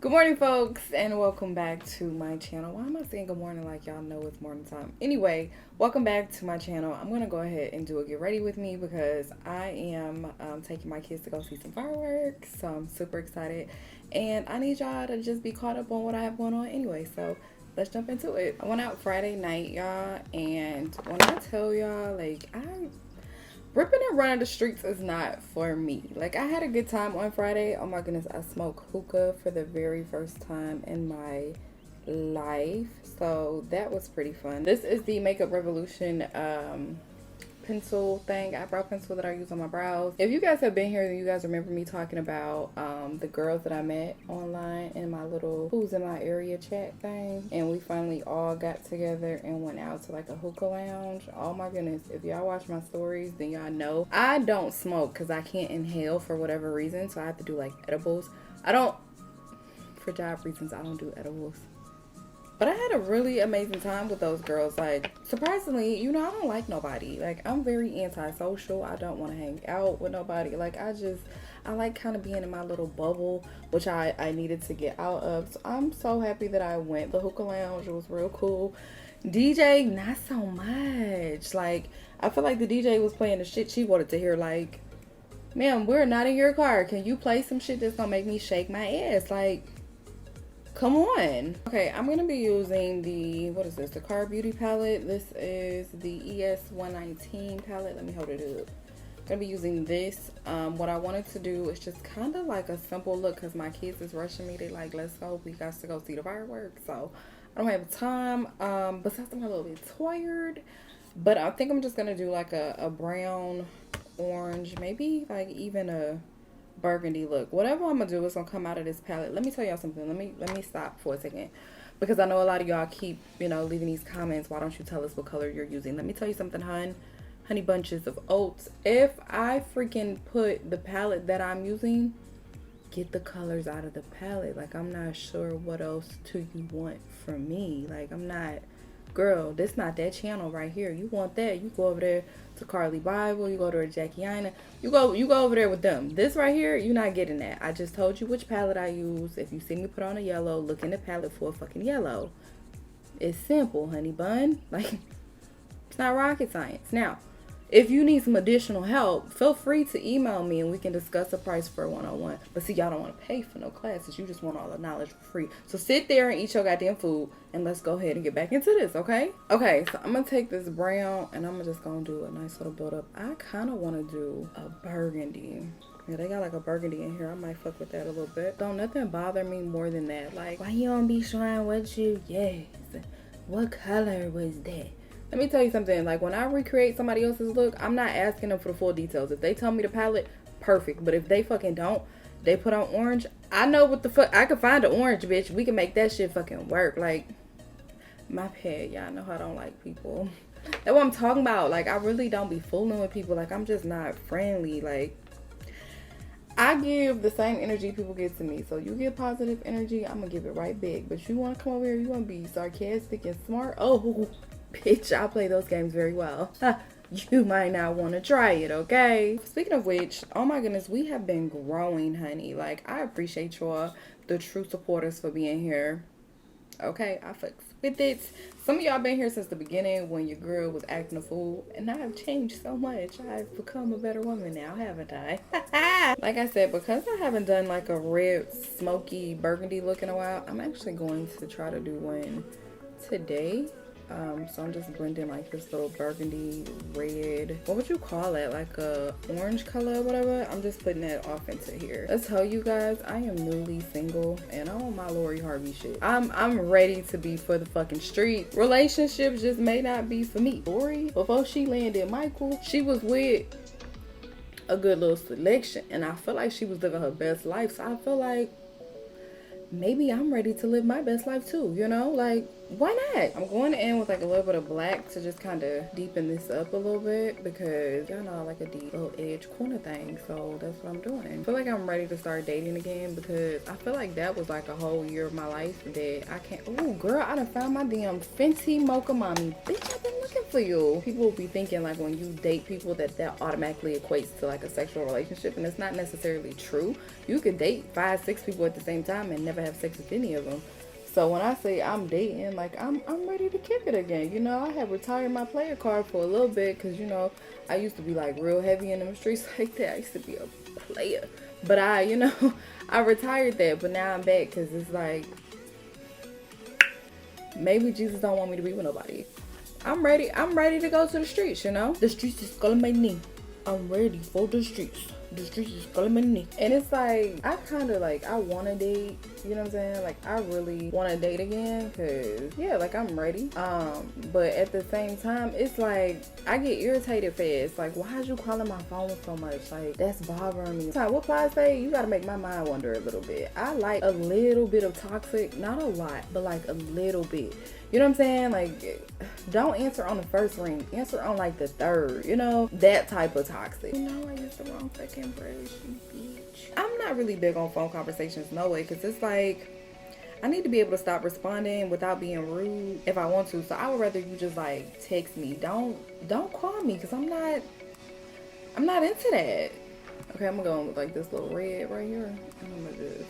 Good morning, folks, and welcome back to my channel. Why am I saying good morning like y'all know it's morning time? Anyway, welcome back to my channel. I'm going to go ahead and do a get ready with me because I am taking my kids to go see some fireworks. So I'm super excited. And I need y'all to just be caught up on what I have going on anyway. So let's jump into it. I went out Friday night, y'all. And when I tell y'all, ripping and running the streets is not for me. Like, I had a good time on Friday. Oh my goodness, I smoked hookah for the very first time in my life. So that was pretty fun. This is the Makeup Revolution pencil thing, eyebrow pencil that I use on my brows. If you guys have been here, then you guys remember me talking about the girls that I met online in my little who's in my area chat thing, and we finally all got together and went out to like a hookah lounge. Oh my goodness, if y'all watch my stories, then y'all know I don't smoke because I can't inhale for whatever reason, so I have to do like edibles. For job reasons, I don't do edibles. But I had a really amazing time with those girls. Like, surprisingly, I don't like nobody. Like, I'm very antisocial. I don't want to hang out with nobody. Like, I like kind of being in my little bubble, which I needed to get out of. So I'm so happy that I went. The hookah lounge was real cool. DJ, not so much. Like, I feel like the DJ was playing the shit she wanted to hear. Like, ma'am, we're not in your car. Can you play some shit that's gonna make me shake my ass? Like, come on. Okay, I'm gonna be using the the Car Beauty palette. This is the ES119 palette. Let me hold it up. I'm gonna be using this. What I wanted to do is just kind of like a simple look because my kids is rushing me. They like, let's go, we got to go see the fireworks. So I don't have time. Besides, I'm a little bit tired, but I think I'm just gonna do like a brown, orange, maybe like even a burgundy look. Whatever I'm gonna do is gonna come out of this palette. Let me tell y'all something. Let me stop for a second, because I know a lot of y'all keep leaving these comments. Why don't you tell us what color you're using? Let me tell you something, honey bunches of oats. If I freaking put the palette that I'm using, get the colors out of the palette. Like, I'm not sure what else do you want from me. Like, I'm not, girl, this not that channel right here. You want that, you go over there to Carly Bible, you go to Jackie Ina, you go over there with them. This right here, you're not getting that. I just told you which palette I use. If you see me put on a yellow, look in the palette for a fucking yellow. It's simple, honey bun. Like, it's not rocket science. Now, if you need some additional help, feel free to email me and we can discuss the price for a one-on-one. But see, y'all don't want to pay for no classes. You just want all the knowledge for free. So sit there and eat your goddamn food and let's go ahead and get back into this, okay? Okay, so I'm going to take this brown and I'm just going to do a nice little build up. I kind of want to do a burgundy. Yeah, they got like a burgundy in here. I might fuck with that a little bit. Don't nothing bother me more than that. Like, why you don't be showing what you, yes. What color was that? Let me tell you something, like when I recreate somebody else's look, I'm not asking them for the full details. If they tell me the palette, perfect. But if they fucking don't, they put on orange, I know what the fuck, I can find an orange, bitch. We can make that shit fucking work. Like, my pet, y'all know how I don't like people. That's what I'm talking about. Like, I really don't be fooling with people. Like, I'm just not friendly. Like, I give the same energy people give to me. So you give positive energy, I'm gonna give it right back. But you wanna come over here, you wanna be sarcastic and smart, oh, bitch, I play those games very well. You might not want to try it, okay? Speaking of which, oh my goodness, we have been growing, honey. Like, I appreciate y'all, the true supporters, for being here. Okay, I fucks with it. Some of y'all been here since the beginning when your girl was acting a fool. And I have changed so much. I've become a better woman now, haven't I? Like I said, because I haven't done like a red, smoky, burgundy look in a while, I'm actually going to try to do one today. So I'm just blending like this little burgundy red, what would you call it, like a orange color or whatever. I'm just putting that off into here. Let's tell you guys, I am newly single and I'm on my Lori Harvey shit. I'm ready to be for the fucking street. Relationships just may not be for me. Lori, before she landed Michael, she was with a good little selection and I feel like she was living her best life. So I feel like maybe I'm ready to live my best life too, like, why not? I'm going in with like a little bit of black to just kind of deepen this up a little bit because y'all know I like a deep little edge corner thing, so that's what I'm doing. I feel like I'm ready to start dating again because I feel like that was like a whole year of my life that I can't. Oh girl, I done found my damn Fenty Mocha Mommy. Bitch, I've been looking for you. People will be thinking like when you date people that automatically equates to like a sexual relationship, and it's not necessarily true. You could date 5, 6 people at the same time and never have sex with any of them. So when I say I'm dating, like I'm ready to kick it again. You know, I have retired my player card for a little bit because, you know, I used to be like real heavy in them streets like that. I used to be a player. But you know, I retired that, but now I'm back because it's like, maybe Jesus don't want me to be with nobody. I'm ready to go to the streets, you know? The streets is calling my name. I'm ready for the streets. The streets is calling my name. And it's like, I kind of like, I want to date, you know what I'm saying? Like, I really want to date again because, yeah, like, I'm ready. But at the same time, it's like, I get irritated fast. Like, why is you calling my phone so much? Like, that's bothering me. What Plies say? You got to make my mind wander a little bit. I like a little bit of toxic, not a lot, but like a little bit. You know what I'm saying? Like, don't answer on the first ring. Answer on like the third, you know? That type of toxic. You know, I used the wrong fucking brush, you bitch. I'm not really big on phone conversations, no way, because it's like, I need to be able to stop responding without being rude if I want to. So I would rather you just like text me. Don't call me, because I'm not into that. Okay, I'm gonna go in with like this little red right here. I'm gonna just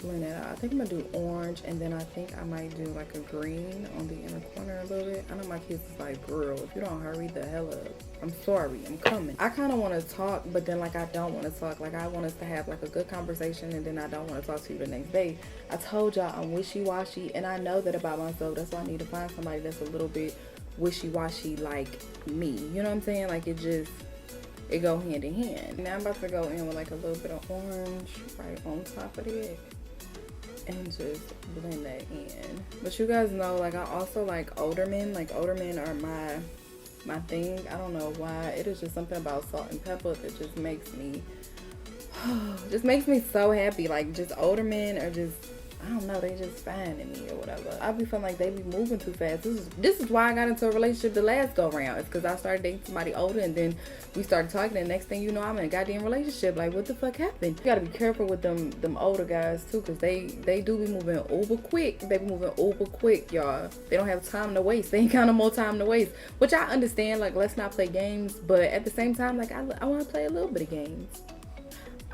blend that out. I think I'm gonna do orange, and then I think I might do like a green on the inner corner a little bit. I know my kids is like, girl, if you don't hurry the hell up, I'm sorry, I'm coming. I kind of want to talk, but then like I don't want to talk. Like, I want us to have like a good conversation, and then I don't want to talk to you the next day. I told y'all I'm wishy-washy, and I know that about myself. That's why I need to find somebody that's a little bit wishy-washy like me. You know what I'm saying? Like, it go hand in hand. Now I'm about to go in with like a little bit of orange right on top of it and just blend that in. But you guys know, like, I also like older men. Like, older men are my thing. I don't know why. It is just something about salt and pepper that just makes me so happy. Like, just older men are just, I don't know, they just finding me or whatever. I be feeling like they be moving too fast. This is why I got into a relationship the last go round. It's because I started dating somebody older, and then we started talking, and next thing you know, I'm in a goddamn relationship. Like, what the fuck happened? You gotta be careful with them older guys too, because they do be moving uber quick. They be moving uber quick, y'all. They don't have time to waste. They ain't got no more time to waste, which I understand. Like, let's not play games, but at the same time, like, I want to play a little bit of games.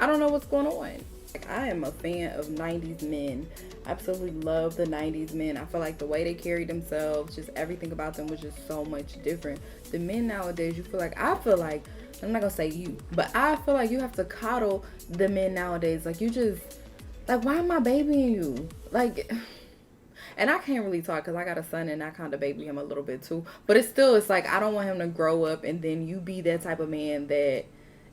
I don't know what's going on. Like, I am a fan of 90s men. I absolutely love the 90s men. I feel like the way they carry themselves, just everything about them was just so much different. The men nowadays, I feel like, I'm not gonna say you, but I feel like you have to coddle the men nowadays. Like, you just, like, why am I babying you? Like, and I can't really talk because I got a son and I kind of baby him a little bit too. But it's like, I don't want him to grow up and then you be that type of man that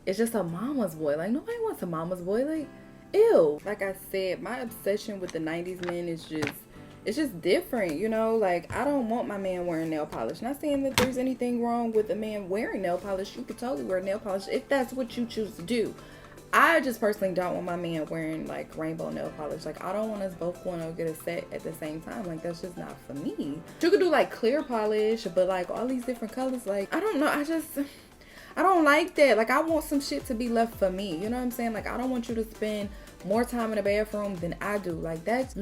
it's just a mama's boy. Like, nobody wants a mama's boy. Like, ew. Like I said, my obsession with the 90s men is just different, you know? Like, I don't want my man wearing nail polish. Not saying that there's anything wrong with a man wearing nail polish. You could totally wear nail polish if that's what you choose to do. I just personally don't want my man wearing like rainbow nail polish. Like, I don't want us both going to get a set at the same time. Like, that's just not for me. You could do like clear polish, but like all these different colors, like, I don't know. I don't like that. Like, I want some shit to be left for me. You know what I'm saying? Like, I don't want you to spend more time in the bathroom than I do. Like, that's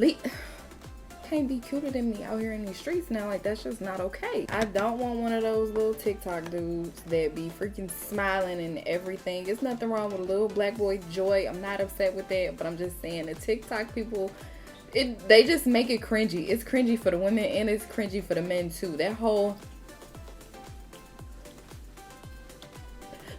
can't be cuter than me out here in these streets now. Like, that's just not okay. I don't want one of those little TikTok dudes that be freaking smiling and everything. There's nothing wrong with a little black boy joy. I'm not upset with that, but I'm just saying the TikTok people, they just make it cringy. It's cringy for the women and it's cringy for the men too. That whole,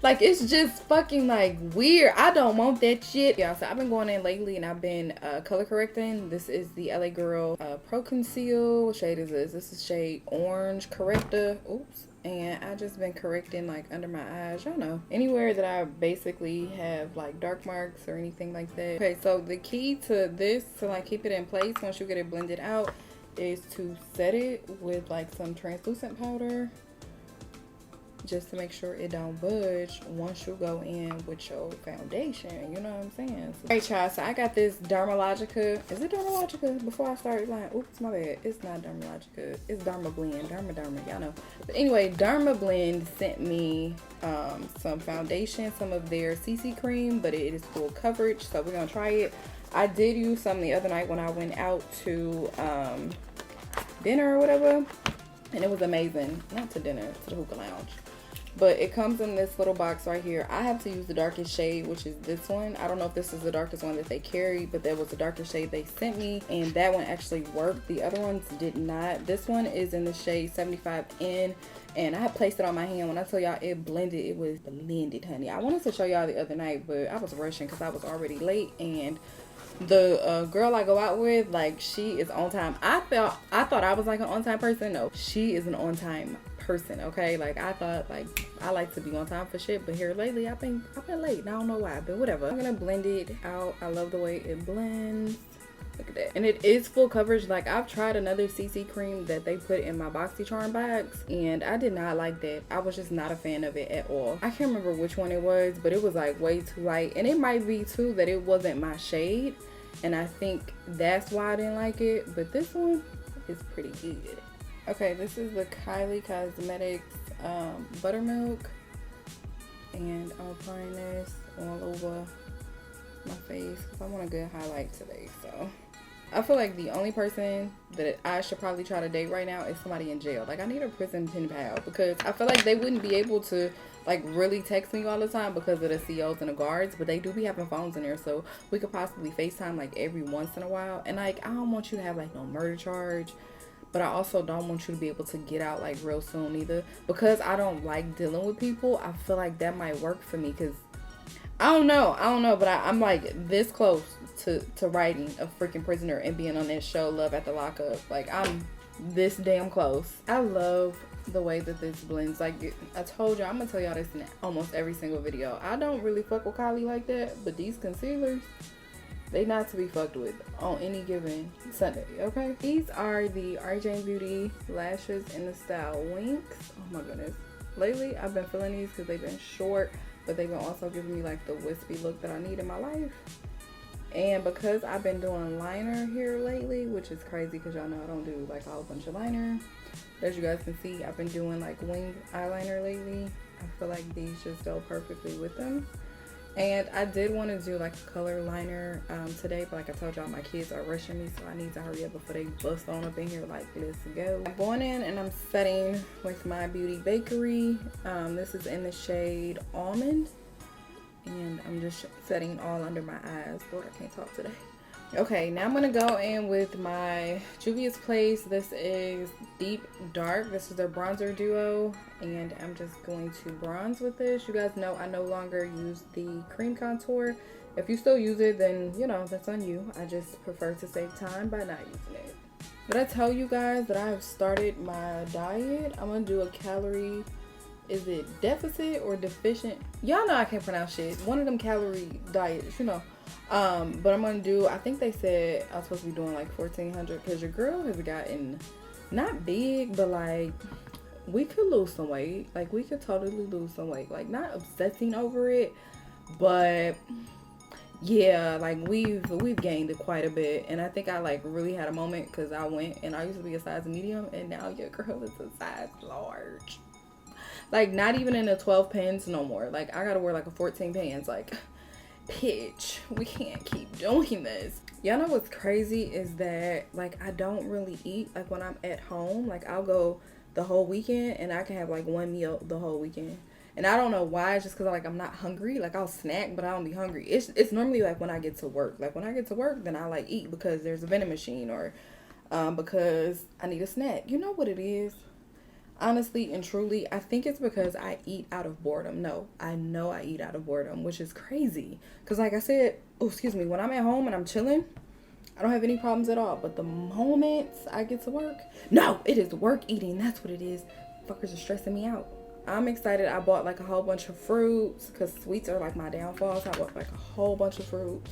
like, it's just fucking like weird. I don't want that shit. Yeah, so I've been going in lately and I've been color correcting. This is the LA Girl Pro Conceal. What shade is this? This is shade Orange Corrector. Oops. And I just been correcting like under my eyes, y'all know, anywhere that I basically have like dark marks or anything like that. Okay, so the key to this, to like keep it in place once you get it blended out, is to set it with like some translucent powder, just to make sure it don't budge once you go in with your foundation. You know what I'm saying? So, alright, y'all, so I got this Dermalogica. Is it Dermalogica? Before I start lying, oops, my bad. It's not Dermalogica. It's Derma Blend. Derma, y'all know. But anyway, Derma Blend sent me some foundation, some of their CC cream, but it is full coverage, so we're gonna try it. I did use some the other night when I went out to dinner or whatever. and it was amazing. Not to dinner, to the hookah lounge. But it comes in this little box right here. I have to use the darkest shade, which is this one. I don't know if this is the darkest one that they carry, but that was the darkest shade they sent me, and that one actually worked. The other ones did not. This one is in the shade 75N, and I had placed it on my hand. When I tell y'all it blended, it was blended, honey. I wanted to show y'all the other night, but I was rushing because I was already late, and the girl I go out with, like, she is on time. I thought I was like an on time person. No, she is an on time person. Okay, like I thought, like, I like to be on time for shit, but here lately I've been late and I don't know why, but whatever. I'm gonna blend it out. I love the way it blends. Look at that. And it is full coverage. Like, I've tried another CC cream that they put in my BoxyCharm bags, and I did not like that. I was just not a fan of it at all. I can't remember which one it was, but it was like way too light. And it might be too that it wasn't my shade, and I think that's why I didn't like it. But this one is pretty good. Okay, this is the Kylie Cosmetics Buttermilk, and I'm applying this all over my face because I want a good highlight today. So I feel like the only person that I should probably try to date right now is somebody in jail. Like, I need a prison pen pal, because I feel like they wouldn't be able to like really text me all the time because of the COs and the guards, but they do be having phones in there, so we could possibly FaceTime like every once in a while. And like, I don't want you to have like no murder charge, but I also don't want you to be able to get out like real soon either, because I don't like dealing with people. I feel like that might work for me, because I don't know, but I'm like this close to writing a freaking prisoner and being on that show Love at the Lockup. Like, I'm this damn close. I love the way that this blends. Like, I told you, I'm gonna tell y'all this in almost every single video. I don't really fuck with Kylie like that, but these concealers, they not to be fucked with on any given Sunday, okay? These are the RJ Beauty lashes in the style Winx. Oh my goodness. Lately, I've been feeling these because they've been short, but they've been also giving me like the wispy look that I need in my life. And because I've been doing liner here lately, which is crazy because y'all know I don't do like a whole bunch of liner. As you guys can see, I've been doing like wing eyeliner lately. I feel like these just go perfectly with them. And I did want to do like a color liner today, but like I told y'all, my kids are rushing me, so I need to hurry up before they bust on up in here. Like, let's go. I'm going in and I'm setting with my Beauty Bakery. This is in the shade Almond, and I'm just setting all under my eyes. Lord, I can't talk today. Okay, now I'm gonna go in with my Juvia's Place. This is Deep Dark. This is their bronzer duo, and I'm just going to bronze with this. You guys know I no longer use the cream contour. If you still use it, then you know, that's on you. I just prefer to save time by not using it. Did I tell you guys that I have started my diet? I'm gonna do a calorie, is it deficit or deficient? Y'all know I can't pronounce shit. One of them calorie diets, you know. But I'm gonna do, I think they said I was supposed to be doing like 1,400, because your girl has gotten not big, but like we could lose some weight. Like, we could totally lose some weight. Like, not obsessing over it, but yeah, like we've gained it quite a bit. And I think I like really had a moment, because I went and I used to be a size medium, and now your girl is a size large. Like, not even in the 12 pants no more. Like, I gotta wear like a 14 pants. Like, pitch, we can't keep doing this. Y'all know what's crazy is that like I don't really eat like when I'm at home. Like, I'll go the whole weekend and I can have like one meal the whole weekend, and I don't know why. It's just because like I'm not hungry. Like, I'll snack, but I don't be hungry. It's normally like when I get to work. Like, when I get to work, then I like eat because there's a vending machine, or because I need a snack. You know what it is? Honestly and truly, I think it's because I eat out of boredom. No, I know I eat out of boredom, which is crazy. Because like I said, when I'm at home and I'm chilling, I don't have any problems at all. But the moment I get to work, no, it is work eating. That's what it is. Fuckers are stressing me out. I'm excited. I bought like a whole bunch of fruits, because sweets are like my downfall. So I bought like a whole bunch of fruits.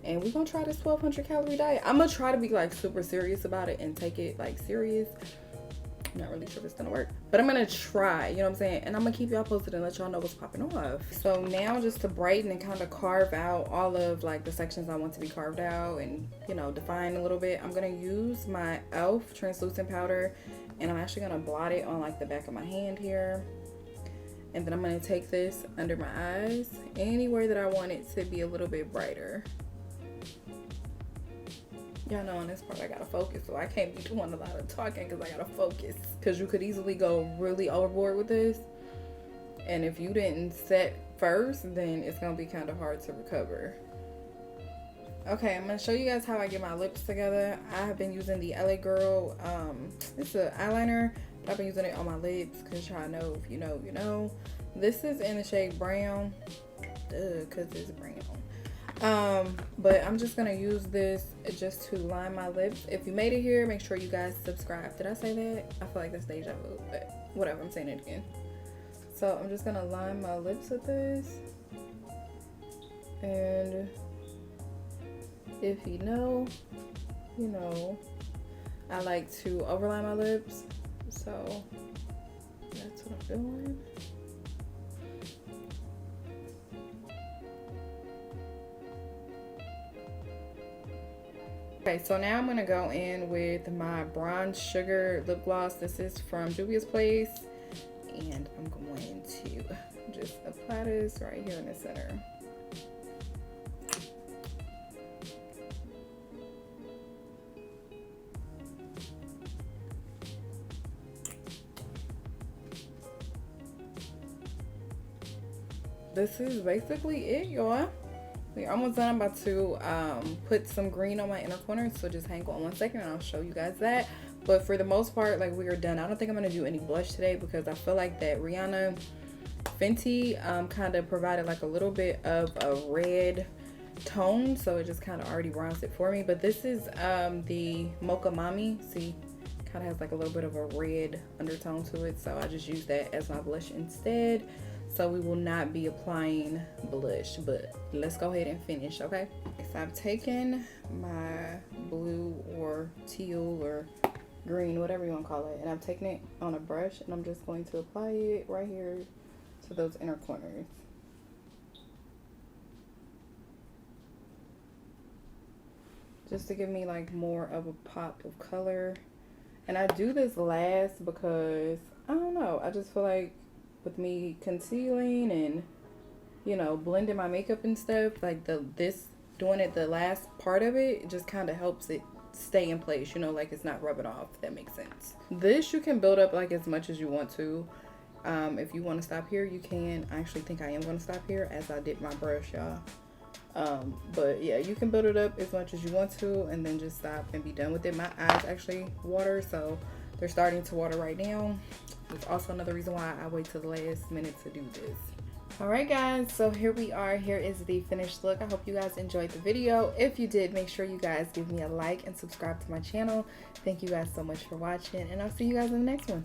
And we're going to try this 1,200 calorie diet. I'm going to try to be like super serious about it and take it like serious. I'm not really sure if it's gonna work, but I'm gonna try, you know what I'm saying? And I'm gonna keep y'all posted and let y'all know what's popping off. So now, just to brighten and kind of carve out all of like the sections I want to be carved out and, you know, define a little bit, I'm gonna use my e.l.f. translucent powder, and I'm actually gonna blot it on like the back of my hand here. And then I'm gonna take this under my eyes, anywhere that I want it to be a little bit brighter. Y'all know on this part I gotta focus, so I can't be doing a lot of talking because I gotta focus. Because you could easily go really overboard with this. And if you didn't set first, then it's gonna be kind of hard to recover. Okay, I'm gonna show you guys how I get my lips together. I have been using the LA Girl, it's an eyeliner, but I've been using it on my lips because y'all know, if you know, you know. This is in the shade brown, because it's brown. But I'm just gonna use this just to line my lips. If you made it here, make sure you guys subscribe. Did I say that? I feel like that's deja vu, but whatever, I'm saying it again. So I'm just gonna line my lips with this. And if you know, you know, I like to overline my lips, so that's what I'm doing. Okay, so now I'm gonna go in with my Bronze Sugar lip gloss. This is from Juvia's Place, and I'm going to just apply this right here in the center. This is basically it, y'all. We're almost done. I'm about to put some green on my inner corner, so just hang on 1 second and I'll show you guys that. But for the most part, like, we are done. I don't think I'm gonna do any blush today because I feel like that Rihanna Fenty kind of provided like a little bit of a red tone, so it just kind of already bronzed it for me. But this is the Mocha Mami. See, kind of has like a little bit of a red undertone to it, so I just use that as my blush instead. So we will not be applying blush, but let's go ahead and finish, okay? So I've taken my blue or teal or green, whatever you want to call it, and I've taken it on a brush, and I'm just going to apply it right here to those inner corners. Just to give me like more of a pop of color. And I do this last because, I don't know, I just feel like with me concealing and, you know, blending my makeup and stuff, like doing it the last part of it just kind of helps it stay in place, you know, like it's not rubbing off, if that makes sense. This you can build up like as much as you want to. If you want to stop here, you can. I actually think I am going to stop here as I did my brush, y'all. But yeah, you can build it up as much as you want to and then just stop and be done with it. My eyes actually water, so they're starting to water right now. It's also another reason why I wait till the last minute to do this. Alright guys, so here we are. Here is the finished look. I hope you guys enjoyed the video. If you did, make sure you guys give me a like and subscribe to my channel. Thank you guys so much for watching, and I'll see you guys in the next one.